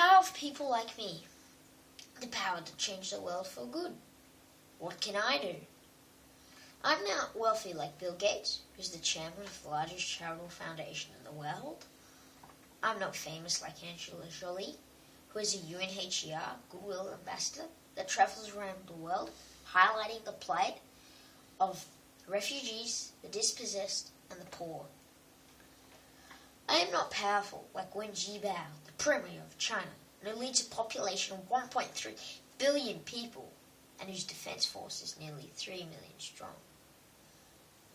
power of people like me. The power to change the world for good. What can I do? I'm not wealthy like Bill Gates, who's the chairman of the largest charitable foundation in the world. I'm not famous like Angela Jolie, who is a UNHCR Goodwill ambassador that travels around the world highlighting the plight of refugees, the dispossessed, and the poor. I am not powerful like Wen Jiabao, the Premier of China, who leads a population of 1.3 billion people and whose defense force is nearly 3 million strong.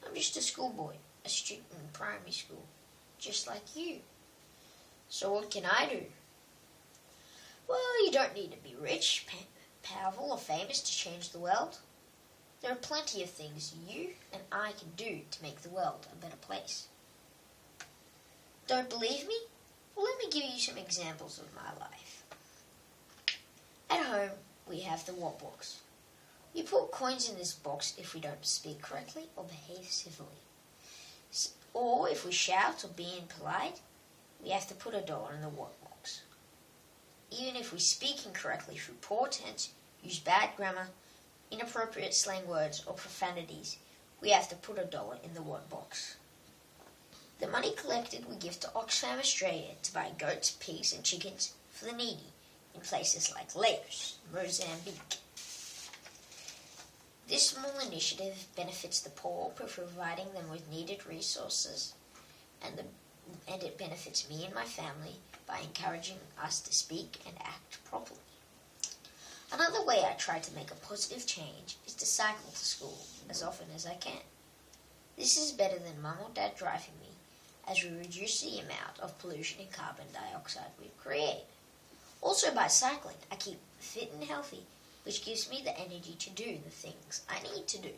I'm just a schoolboy, a student in primary school, just like you. So what can I do? Well, you don't need to be rich, powerful, or famous to change the world. There are plenty of things you and I can do to make the world a better place. Don't believe me? Well, let me give you some examples of my life. At home, we have the what box. We put coins in this box if we don't speak correctly or behave civilly. Or if we shout or be impolite, we have to put $1 in the what box. Even if we speak incorrectly through poor tense, use bad grammar, inappropriate slang words, or profanities, we have to put $1 in the what box. The money collected we give to Oxfam Australia to buy goats, pigs, and chickens for the needy in places like Laos, Mozambique. This small initiative benefits the poor by providing them with needed resources, and it benefits me and my family by encouraging us to speak and act properly. Another way I try to make a positive change is to cycle to school as often as I can. This is better than mum or dad driving me, as we reduce the amount of pollution and carbon dioxide we create. Also, by cycling, I keep fit and healthy, which gives me the energy to do the things I need to do.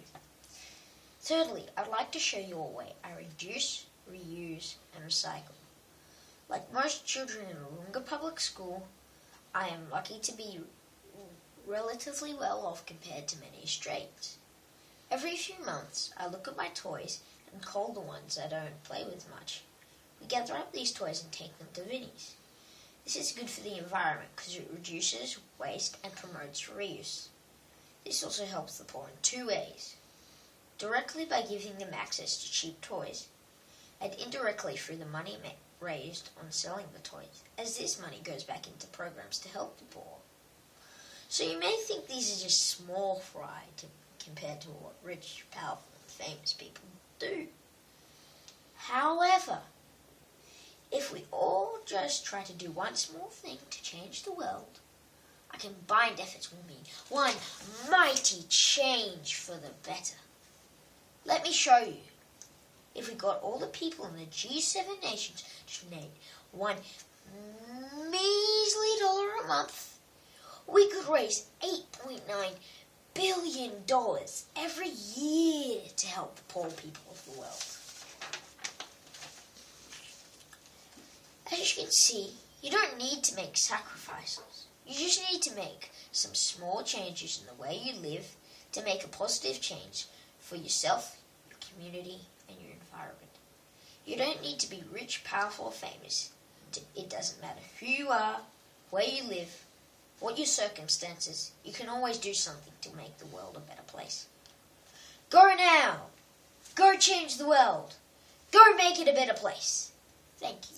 Thirdly, I'd like to show you a way I reduce, reuse, and recycle. Like most children in Wahroonga Public School, I am lucky to be relatively well off compared to many Australians. Every few months, I look at my toys and cull the ones I don't play with much. We gather up these toys and take them to Vinnie's. This is good for the environment because it reduces waste and promotes reuse. This also helps the poor in two ways. Directly by giving them access to cheap toys, and indirectly through the money raised on selling the toys, as this money goes back into programs to help the poor. So you may think these are just small fry compared to what rich, powerful, and famous people do. However, if we all just try to do one small thing to change the world, our combined efforts will mean one mighty change for the better. Let me show you. If we got all the people in the G7 nations to donate $1 measly a month, we could raise $8.9 billion every year to help the poor people of the world. As you can see, you don't need to make sacrifices. You just need to make some small changes in the way you live to make a positive change for yourself, your community, and your environment. You don't need to be rich, powerful, or famous. It doesn't matter who you are, where you live, what your circumstances. You can always do something to make the world a better place. Go now! Go change the world! Go make it a better place! Thank you.